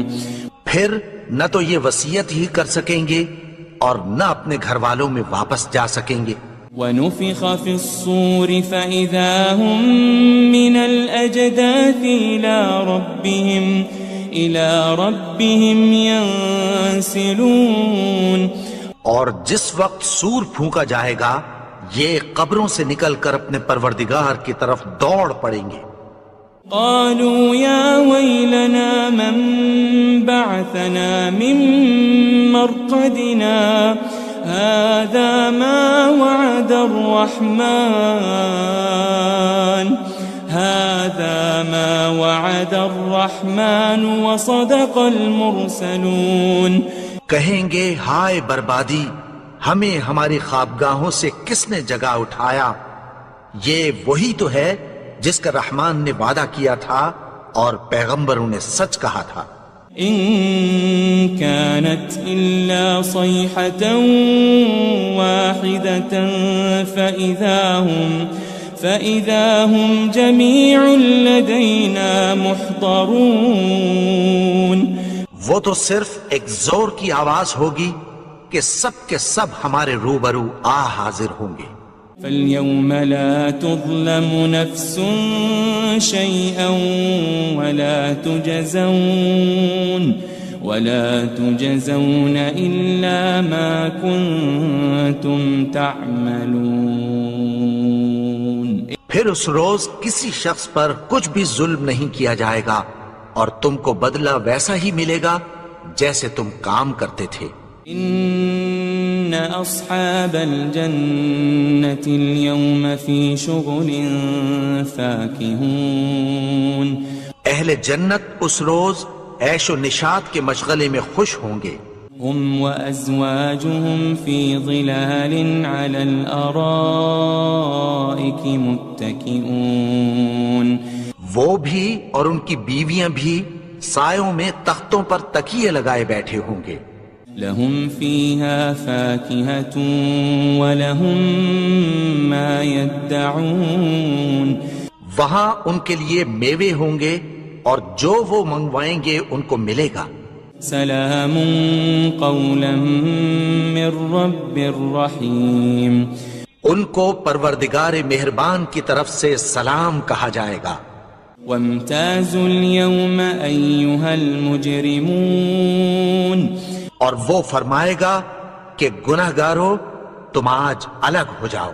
پھر نہ تو یہ وصیت ہی کر سکیں گے اور نہ اپنے گھر والوں میں واپس جا سکیں گے۔ وَنُفِخَ فِي الصُّورِ فَإِذَا هُم مِّنَ الْأَجْدَاثِ إِلَىٰ رَبِّهِمْ يَنسِلُونَ، اور جس وقت سور پھونکا جائے گا یہ قبروں سے نکل کر اپنے پروردگار کی طرف دوڑ پڑیں گے۔ قالوا يا ويلنا من بعثنا من مرقدنا هذا ما وعد الرحمن وصدق المرسلون، کہیں گے ہائے بربادی، ہمیں ہماری خوابگاہوں سے کس نے جگا اٹھایا، یہ وہی تو ہے جس کا رحمان نے وعدہ کیا تھا اور پیغمبروں نے سچ کہا تھا۔ إن كانت إلا صيحة واحدة فإذا هم جميع لدينا محضرون، وہ تو صرف ایک زور کی آواز ہوگی کہ سب کے سب ہمارے روبرو آ حاضر ہوں گے۔ فَالْيَوْمَ لَا تُظْلَمُ نَفْسٌ شَيْئًا وَلَا تُجَزَوْنَ إِلَّا مَا كُنتُمْ تَعْمَلُونَ، پھر اس روز کسی شخص پر کچھ بھی ظلم نہیں کیا جائے گا اور تم کو بدلہ ویسا ہی ملے گا جیسے تم کام کرتے تھے۔ إن أصحاب الجنة اليوم في شغل فاكهون، اہل جنت اس روز عیش و نشاط کے مشغلے میں خوش ہوں گے۔ هم وأزواجهم في ظلال على الأرائك متكئون، وہ بھی اور ان کی بیویاں بھی سایوں میں تختوں پر تکیے لگائے بیٹھے ہوں گے۔ لهم فيها فاكهة ولهم ما يدعون، وہاں ان کے لیے میوے ہوں گے اور جو وہ منگوائیں گے ان کو ملے گا۔ سلام قولا من رب الرحیم، ان کو پروردگار مہربان کی طرف سے سلام کہا جائے گا۔ وامتازوا اليوم أيها المجرمون، اور وہ فرمائے گا کہ گناہگارو تم آج الگ ہو جاؤ۔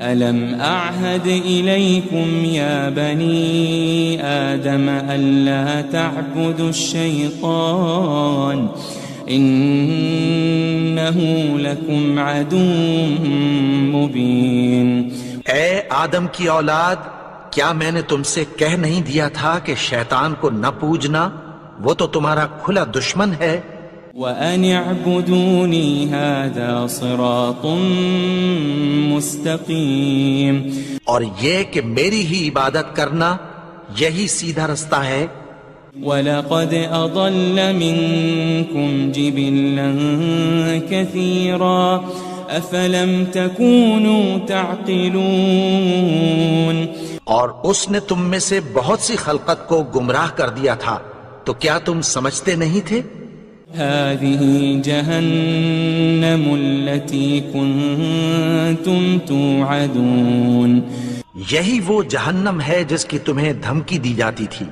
ألم أعهد إليكم يا بني آدم ألا تعبدوا الشيطان إنه لكم عدو مبين، اے آدم کی اولاد، کیا میں نے تم سے کہہ نہیں دیا تھا کہ شیطان کو نہ پوجنا، وہ تو تمہارا کھلا دشمن ہے۔ وَأَنِ اعْبُدُونِي هَذَا صِرَاطٌ مُسْتَقِيم، اور یہ کہ میری ہی عبادت کرنا یہی سیدھا رستہ ہے۔ وَلَقَدْ أَضَلَّ مِنْكُمْ جِبِلًّا كَثِيرًا أَفَلَمْ تَكُونُوا تَعْقِلُونَ، اور اس نے تم میں سے بہت سی خلقت کو گمراہ کر دیا تھا، تو کیا تم سمجھتے نہیں تھے؟ هذه جهنم التي كنتم توعدون، یہی وہ جہنم ہے جس کی تمہیں دھمکی دی جاتی تھی۔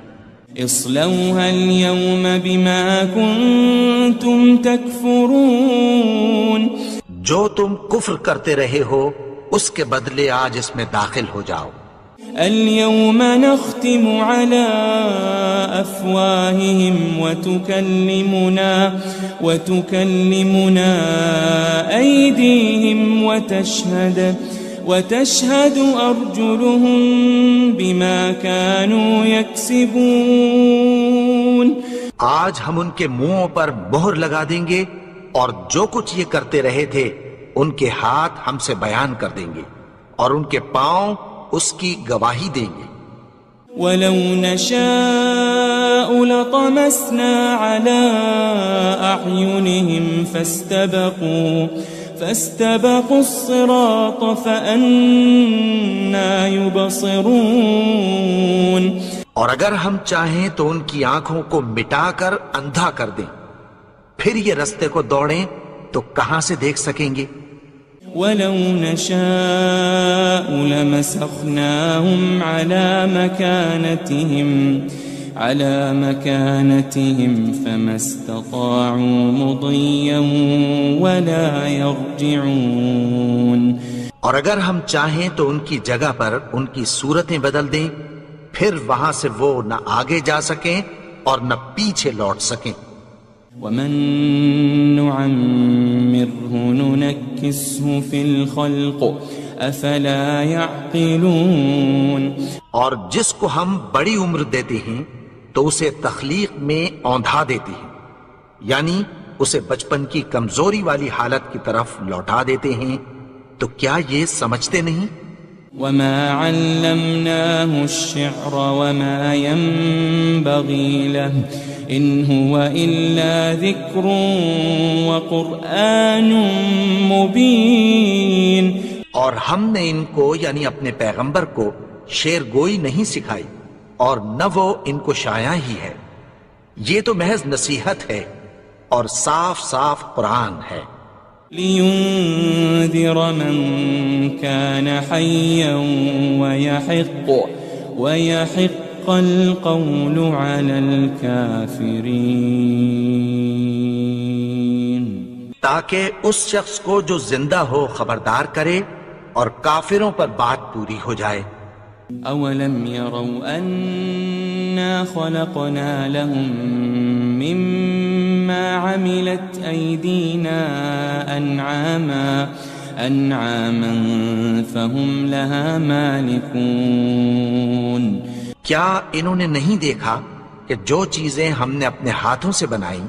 اصلوها اليوم بما كنتم تكفرون، جو تم کفر کرتے رہے ہو اس کے بدلے آج اس میں داخل ہو جاؤ۔ اليوم نختم على أفواههم وتكلمنا أيديهم وتشهد أرجلهم بما كانوا يكسبون، آج ہم ان کے منہوں پر مہر لگا دیں گے، اور جو کچھ یہ کرتے رہے تھے ان کے ہاتھ ہم سے بیان کر دیں گے، اور ان کے پاؤں اس کی گواہی دیں گے۔ وَلَوْ نَشَاءُ لَطَمَسْنَا عَلَىٰ أَعْيُنِهِمْ فَاسْتَبَقُوا الصِّرَاطَ فَأَنَّىٰ يُبْصِرُونَ، اور اگر ہم چاہیں تو ان کی آنکھوں کو مٹا کر اندھا کر دیں، پھر یہ رستے کو دوڑیں تو کہاں سے دیکھ سکیں گے؟ وَلَوْ نَشَاءُ لَمَسَخْنَاهُمْ عَلَىٰ مَكَانَتِهِمْ فَمَا اسْتَطَاعُوا مُضِيًّا وَلَا يَرْجِعُونَ، اور اگر ہم چاہیں تو ان کی جگہ پر ان کی صورتیں بدل دیں، پھر وہاں سے وہ نہ آگے جا سکیں اور نہ پیچھے لوٹ سکیں۔ وَمَن نُعَمِّرْهُ نُنَكِّسْهُ فِي الْخَلْقِ أَفَلَا يَعْقِلُونَ، اور جس کو ہم بڑی عمر دیتے ہیں تو اسے تخلیق میں اوندھا دیتے ہیں، یعنی اسے بچپن کی کمزوری والی حالت کی طرف لوٹا دیتے ہیں، تو کیا یہ سمجھتے نہیں؟ وَمَا عَلَّمْنَاهُ الشِّعْرَ وَمَا يَنبَغِي لَهُ إِنْ هُوَ إِلَّا ذِكْرٌ وَقُرْآنٌ مُبِينٌ، اور ہم نے ان کو یعنی اپنے پیغمبر کو شعر گوئی نہیں سکھائی، اور نہ وہ ان کو شایع ہی ہے، یہ تو محض نصیحت ہے اور صاف صاف قرآن ہے۔ لِيُنذِرَ مَن كَانَ حَيًّا وَيَحِقَّ الْقَوْلُ عَلَى الْكَافِرِينَ، تاکہ اس شخص کو جو زندہ ہو خبردار کرے اور کافروں پر بات پوری ہو جائے۔ أَوَلَمْ يَرَوْا أَنَّا خَلَقْنَا لَهُم مِّمَّا عَمِلَتْ أَيْدِينَا أَنْعَامًا فَهُمْ لَهَا مَالِكُونَ، کیا انہوں نے نہیں دیکھا کہ جو چیزیں ہم نے اپنے ہاتھوں سے بنائیں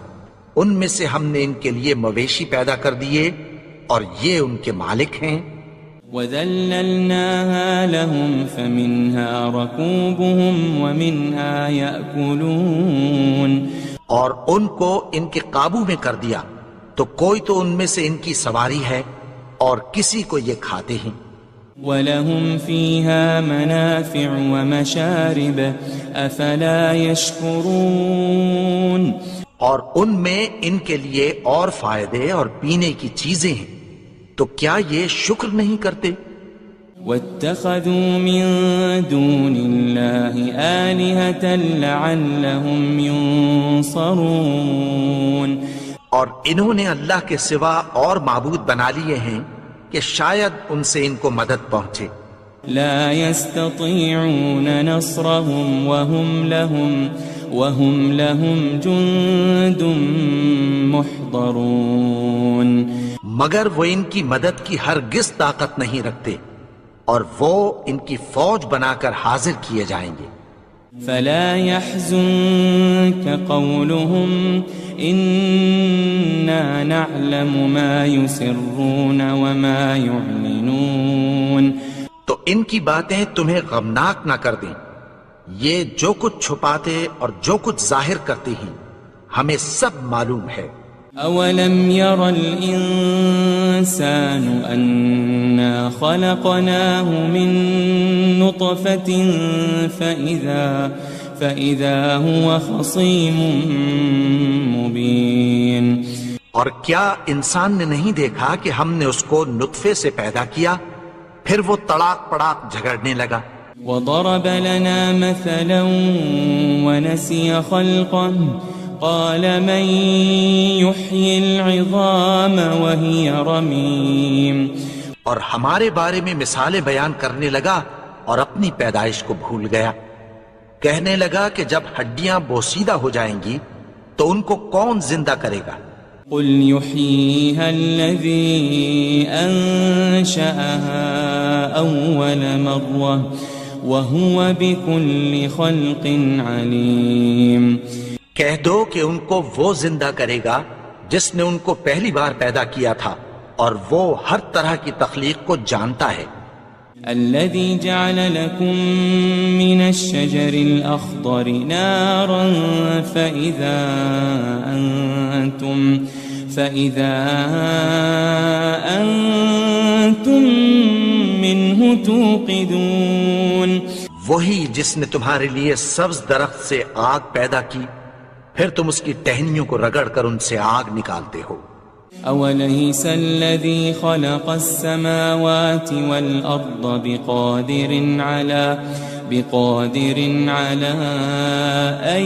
ان میں سے ہم نے ان کے لیے مویشی پیدا کر دیے اور یہ ان کے مالک ہیں۔ وَذَلَّلْنَاهَا لَهُمْ فَمِنْهَا رَكُوبُهُمْ وَمِنْهَا يَأْكُلُونَ، اور ان کو ان کے قابو میں کر دیا، تو کوئی تو ان میں سے ان کی سواری ہے اور کسی کو یہ کھاتے ہیں۔ وَلَهُمْ فِيهَا مَنَافِعُ وَمَشَارِبُ أَفَلَا يَشْكُرُونَ، اور ان میں ان کے لیے اور فائدے اور پینے کی چیزیں ہیں، تو کیا یہ شکر نہیں کرتے؟ وَاتَّخَذُوا مِن دُونِ اللَّهِ آلِهَةً لَعَلَّهُمْ يُنصَرُونَ، اور انہوں نے اللہ کے سوا اور معبود بنا لیے ہیں کہ شاید ان سے ان کو مدد پہنچے۔ لا يستطيعون نصرهم وهم لهم جند محضرون، مگر وہ ان کی مدد کی ہرگز طاقت نہیں رکھتے، اور وہ ان کی فوج بنا کر حاضر کیے جائیں گے۔ فلا يحزنك قولهم إنا نعلم ما يسرون وما يعلنون. تو ان کی باتیں تمہیں غمناک نہ کر دیں. یہ جو کچھ چھپاتے اور جو کچھ ظاہر کرتے ہیں ہمیں سب معلوم ہے. أولم ير الإنسان أنا خلقناه من نطفة فإذا هو خصيم مبين. اور کیا انسان نے نہیں دیکھا کہ ہم نے اس کو نطفے سے پیدا کیا پھر وہ تڑاک پڑاک جھگڑنے لگا. وضرب لنا مثلا ونسي خلقه قال من يحيي العظام وهي رميم. اور ہمارے بارے میں مثالیں بیان کرنے لگا اور اپنی پیدائش کو بھول گیا. کہنے لگا کہ جب ہڈیاں بوسیدہ ہو جائیں گی تو ان کو کون زندہ کرے گا؟ قل يحييها الذي أنشأها أول مرة وهو بكل خلق عليم. کہہ دو کہ ان کو وہ زندہ کرے گا جس نے ان کو پہلی بار پیدا کیا تھا اور وہ ہر طرح کی تخلیق کو جانتا ہے. الذي جعل لكم من الشجر الأخضر نارا فإذا أنتم منه توقدون. وہی جس نے تمہارے لیے سبز درخت سے آگ پیدا کی پھر تم اس کی ٹہنیوں کو رگڑ کر ان سے آگ نکالتے ہو. أوليس الذي خلق السماوات والأرض بقادر على أن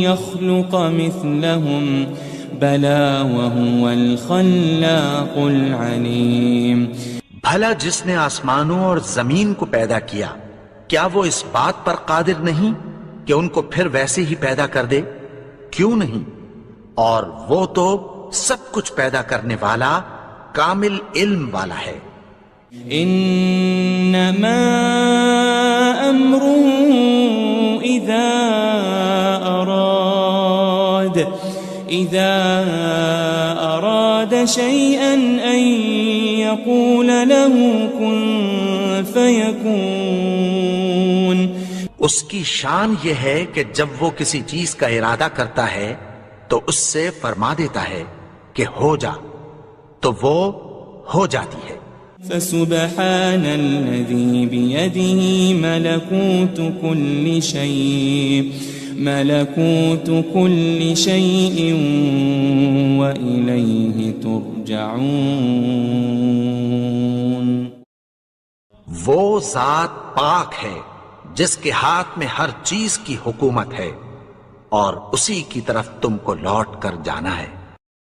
يخلق مثلهم بلى وهو الخلاق العليم. بھلا جس نے آسمانوں اور زمین کو پیدا کیا کیا وہ اس بات پر قادر نہیں کہ ان کو پھر ویسے ہی پیدا کر دے؟ کیوں نہیں؟ اور وہ تو سب کچھ پیدا کرنے والا کامل علم والا ہے. انما امره اذا اراد شيئا ان يقول له كن فيكون. اس کی شان یہ ہے کہ جب وہ کسی چیز کا ارادہ کرتا ہے تو اس سے فرما دیتا ہے کہ ہو جا تو وہ ہو جاتی ہے. فسبحان الذي بيده ملكوت كل شيء وإليه ترجعون. وہ ذات پاک ہے جس کے ہاتھ میں ہر چیز کی حکومت ہے اور اسی کی طرف تم کو لوٹ کر جانا ہے.